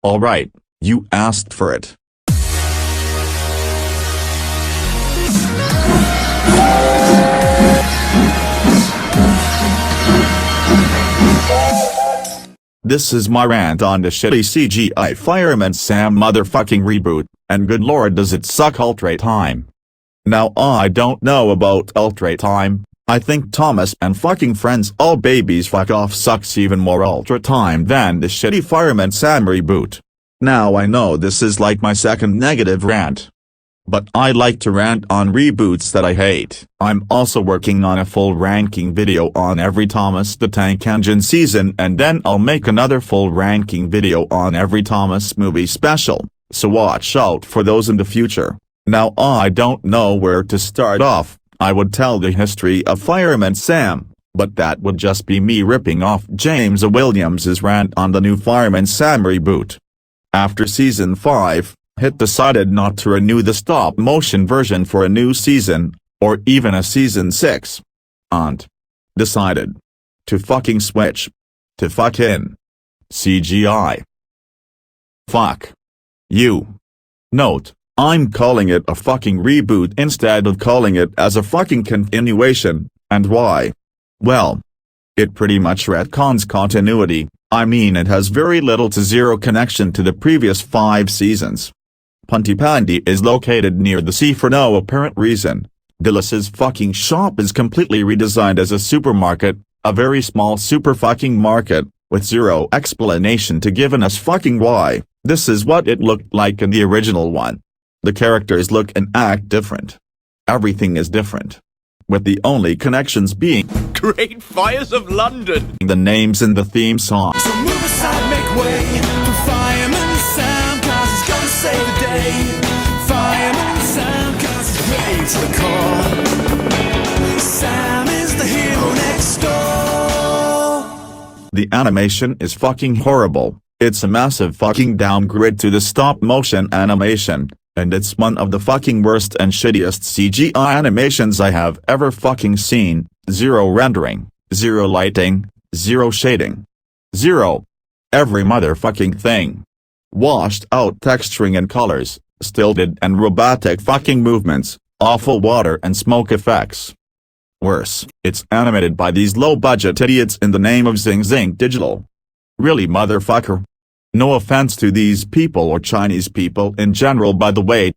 Alright, you asked for it. This is my rant on the shitty CGI Fireman Sam motherfucking reboot, and good lord does it suck Ultra Time. Now I don't know about Ultra Time, I think Thomas and fucking Friends All Babies Fuck Off sucks even more Ultra Time than the shitty Fireman Sam reboot. Now I know this is like my second negative rant. But I like to rant on reboots that I hate. I'm also working on a full ranking video on every Thomas the Tank Engine season, and then I'll make another full ranking video on every Thomas movie special, so watch out for those in the future. Now I don't know where to start off. I would tell the history of Fireman Sam, but that would just be me ripping off James Williams's rant on the new Fireman Sam reboot. After season 5, Hit decided not to renew the stop-motion version for a new season, or even a season 6. And decided to fucking switch to fucking CGI. Fuck you. Note, I'm calling it a fucking reboot instead of calling it as a fucking continuation, and why? Well, it pretty much retcons continuity. I mean, it has very little to zero connection to the previous 5 seasons. Pontypandy is located near the sea for no apparent reason. Dillas's fucking shop is completely redesigned as a supermarket, a very small super fucking market, with zero explanation to given us fucking why. This is what it looked like in the original one. The characters look and act different. Everything is different, with the only connections being Great Fires of London, the names in the theme song. So move aside, make way for Fireman Sam, cause he's gonna save the day. Fireman Sam, cause he's ready to the core. Sam is the hero next door. The animation is fucking horrible. It's a massive fucking downgrade to the stop-motion animation, and it's one of the fucking worst and shittiest CGI animations I have ever fucking seen. Zero rendering, zero lighting, zero shading. Zero. Every motherfucking thing. Washed out texturing and colors, stilted and robotic fucking movements, awful water and smoke effects. Worse, it's animated by these low-budget idiots in the name of Zing Zing Digital. Really, motherfucker? No offense to these people or Chinese people in general, by the way.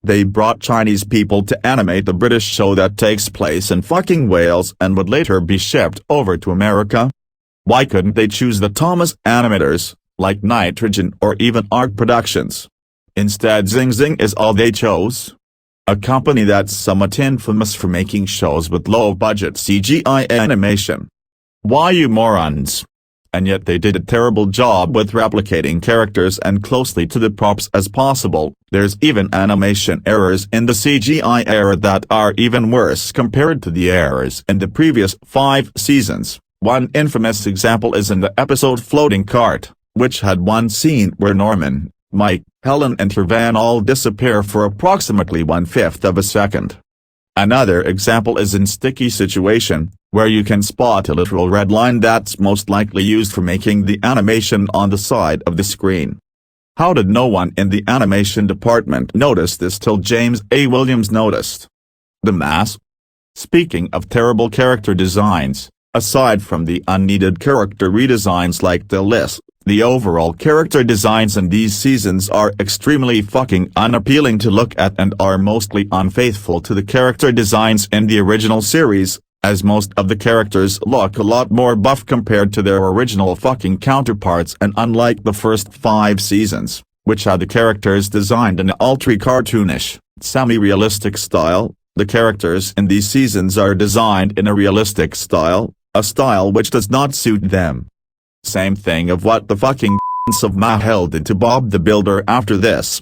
They brought Chinese people to animate the British show that takes place in fucking Wales and would later be shipped over to America. Why couldn't they choose the Thomas animators, like Nitrogen or even Arc Productions? Instead, Zing Zing is all they chose. A company that's somewhat infamous for making shows with low-budget CGI animation. Why, you morons? And yet they did a terrible job with replicating characters and closely to the props as possible. There's even animation errors in the CGI era that are even worse compared to the errors in the previous 5 seasons. One infamous example is in the episode Floating Cart, which had one scene where Norman, Mike, Helen and her van all disappear for approximately 1/5 of a second. Another example is in Sticky Situation, where you can spot a literal red line that's most likely used for making the animation on the side of the screen. How did no one in the animation department notice this till James A. Williams noticed? The mask? Speaking of terrible character designs, aside from the unneeded character redesigns like Dillas, the overall character designs in these seasons are extremely fucking unappealing to look at and are mostly unfaithful to the character designs in the original series, as most of the characters look a lot more buff compared to their original fucking counterparts, and unlike the first 5 seasons, which had the characters designed in an ultra-cartoonish, semi-realistic style, the characters in these seasons are designed in a realistic style, a style which does not suit them. Same thing of what the fucking of Mahel did to Bob the Builder after this.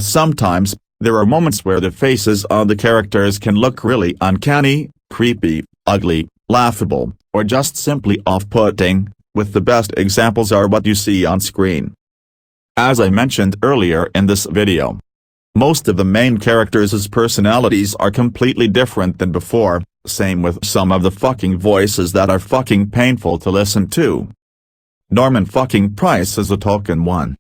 Sometimes, there are moments where the faces on the characters can look really uncanny, creepy, ugly, laughable, or just simply off-putting, with the best examples are what you see on screen. As I mentioned earlier in this video, most of the main characters' personalities are completely different than before, same with some of the fucking voices that are fucking painful to listen to. Norman fucking Price is a token one.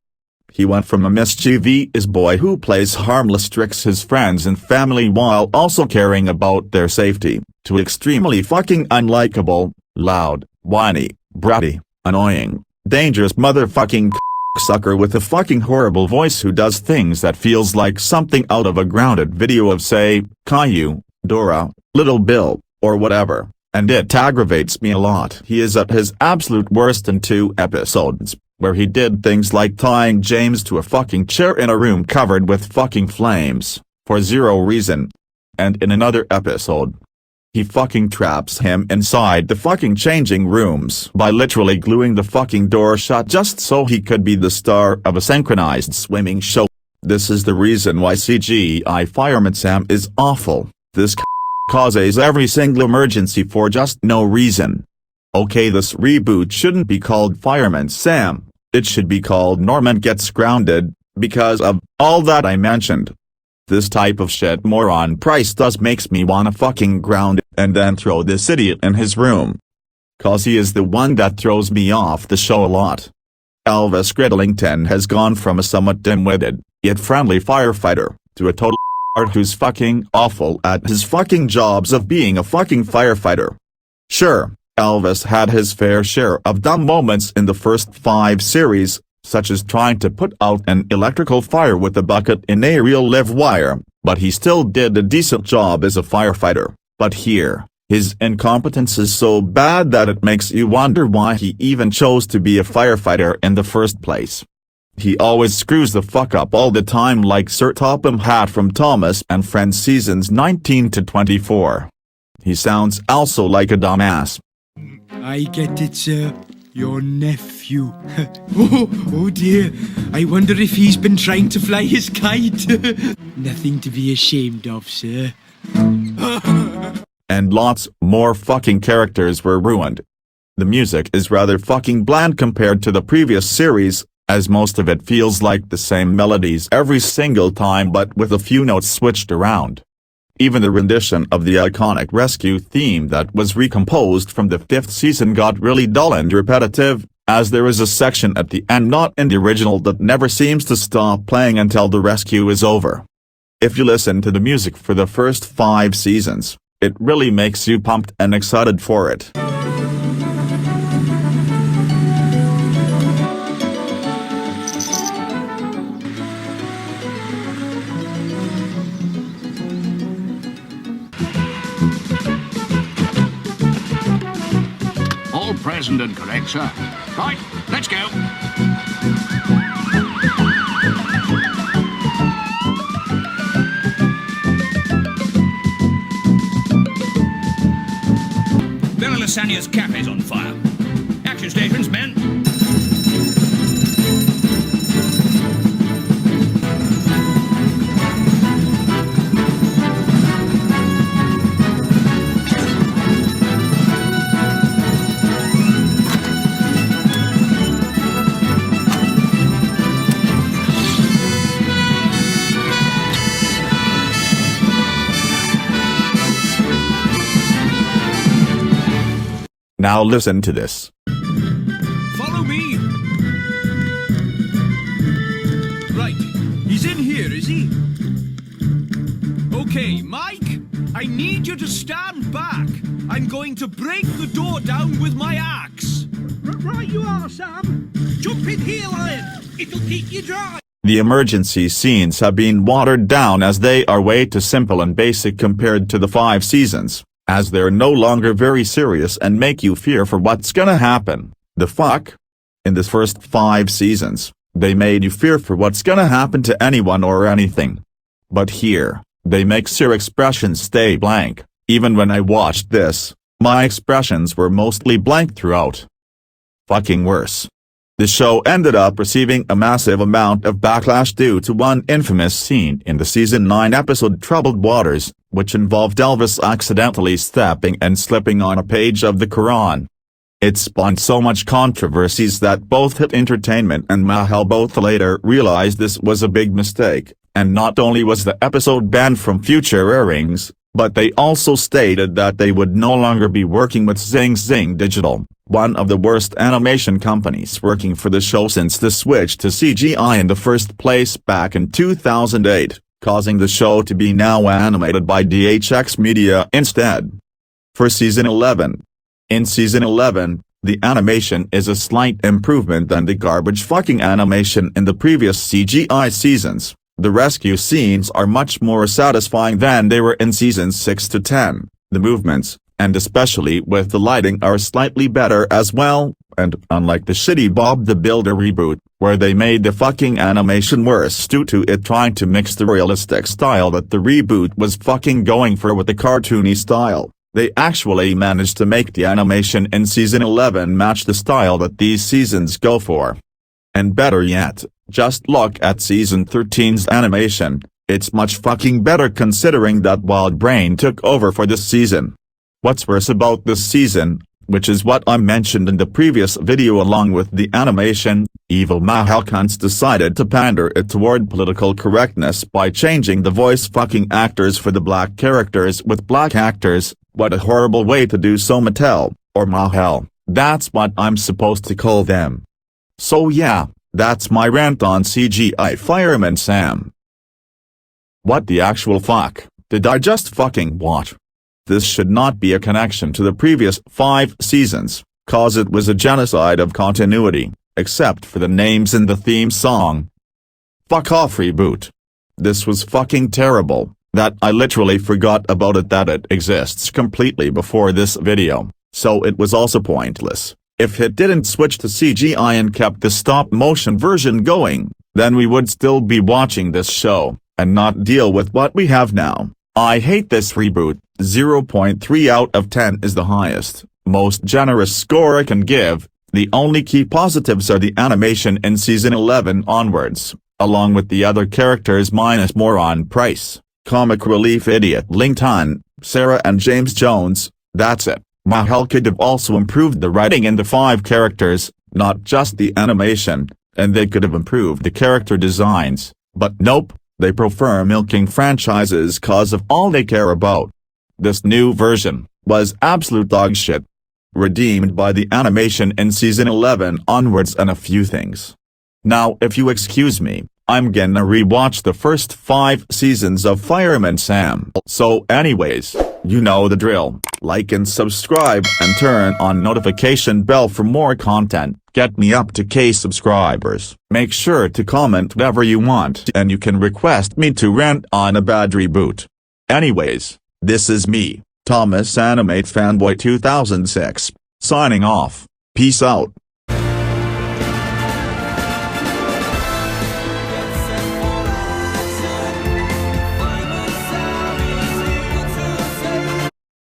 He went from a mischievous boy who plays harmless tricks his friends and family while also caring about their safety, to extremely fucking unlikable, loud, whiny, bratty, annoying, dangerous motherfucking sucker with a fucking horrible voice who does things that feels like something out of a grounded video of say, Caillou, Dora, Little Bill, or whatever, and it aggravates me a lot. He is at his absolute worst in 2 episodes, where he did things like tying James to a fucking chair in a room covered with fucking flames, for 0 reason. And in another episode, he fucking traps him inside the fucking changing rooms by literally gluing the fucking door shut just so he could be the star of a synchronized swimming show. This is the reason why CGI Fireman Sam is awful. This causes every single emergency for just no reason. Okay, this reboot shouldn't be called Fireman Sam, it should be called Norman Gets Grounded, because of all that I mentioned. This type of shit moron Price does makes me wanna fucking ground it and then throw this idiot in his room. Cause he is the one that throws me off the show a lot. Elvis Cridlington has gone from a somewhat dim-witted, yet friendly firefighter, to a total who's fucking awful at his fucking jobs of being a fucking firefighter. Sure, Elvis had his fair share of dumb moments in the first 5 series, such as trying to put out an electrical fire with a bucket in a real live wire, but he still did a decent job as a firefighter. But here, his incompetence is so bad that it makes you wonder why he even chose to be a firefighter in the first place. He always screws the fuck up all the time like Sir Topham Hatt from Thomas and Friends seasons 19 to 24. He sounds also like a dumbass. I get it, sir. Your nephew. Oh dear. I wonder if he's been trying to fly his kite. Nothing to be ashamed of, sir. And lots more fucking characters were ruined. The music is rather fucking bland compared to the previous series, as most of it feels like the same melodies every single time but with a few notes switched around. Even the rendition of the iconic rescue theme that was recomposed from the 5th season got really dull and repetitive, as there is a section at the end not in the original that never seems to stop playing until the rescue is over. If you listen to the music for the first 5 seasons, it really makes you pumped and excited for it. All present and correct, sir. Right, let's go. Villa Lasagna's cafe's on fire. Action stations, men. Now listen to this. Follow me. Right, he's in here, is he? Okay, Mike, I need you to stand back. I'm going to break the door down with my axe. Right you are, Sam. Jump in here, Lion. It'll keep you dry. The emergency scenes have been watered down as they are way too simple and basic compared to the 5 seasons, as they're no longer very serious and make you fear for what's gonna happen. The fuck? In the first 5 seasons, they made you fear for what's gonna happen to anyone or anything. But here, they make your expressions stay blank. Even when I watched this, my expressions were mostly blank throughout. Fucking worse. The show ended up receiving a massive amount of backlash due to one infamous scene in the season 9 episode Troubled Waters, which involved Elvis accidentally stepping and slipping on a page of the Quran. It spawned so much controversies that both Hit Entertainment and Mahal both later realized this was a big mistake, and not only was the episode banned from future airings, But they also stated that they would no longer be working with Zing Zing Digital, one of the worst animation companies working for the show since the switch to CGI in the first place back in 2008, causing the show to be now animated by DHX Media instead. For Season 11. In Season 11, the animation is a slight improvement than the garbage fucking animation in the previous CGI seasons. The rescue scenes are much more satisfying than they were in seasons 6 to 10. The movements, and especially with the lighting, are slightly better as well, and unlike the shitty Bob the Builder reboot, where they made the fucking animation worse due to it trying to mix the realistic style that the reboot was fucking going for with the cartoony style, they actually managed to make the animation in Season 11 match the style that these seasons go for. And better yet, just look at Season 13's animation, it's much fucking better considering that Wild Brain took over for this season. What's worse about this season, which is what I mentioned in the previous video along with the animation, evil Mahalcons decided to pander it toward political correctness by changing the voice fucking actors for the black characters with black actors. What a horrible way to do so, Mattel, or Mahal, that's what I'm supposed to call them. So yeah, that's my rant on CGI Fireman Sam. What the actual fuck, did I just fucking watch? This should not be a connection to the previous 5 seasons, cause it was a genocide of continuity, except for the names in the theme song. Fuck off reboot. This was fucking terrible, that I literally forgot about it that it exists completely before this video, so it was also pointless. If it didn't switch to CGI and kept the stop-motion version going, then we would still be watching this show, and not deal with what we have now. I hate this reboot. 0.3 out of 10 is the highest, most generous score I can give. The only key positives are the animation in Season 11 onwards, along with the other characters minus moron Price, comic relief idiot Lington, Sarah and James Jones. That's it. Mahal could have also improved the writing in the 5 characters, not just the animation, and they could have improved the character designs, but nope, they prefer milking franchises cause of all they care about. This new version was absolute dog shit. Redeemed by the animation in Season 11 onwards and a few things. Now if you excuse me, I'm gonna rewatch the first 5 seasons of Fireman Sam. So anyways, you know the drill. Like and subscribe and turn on notification bell for more content. Get me up to K subscribers. Make sure to comment whatever you want and you can request me to rant on a bad reboot. Anyways, this is me, Thomas Animate Fanboy 2006, signing off. Peace out.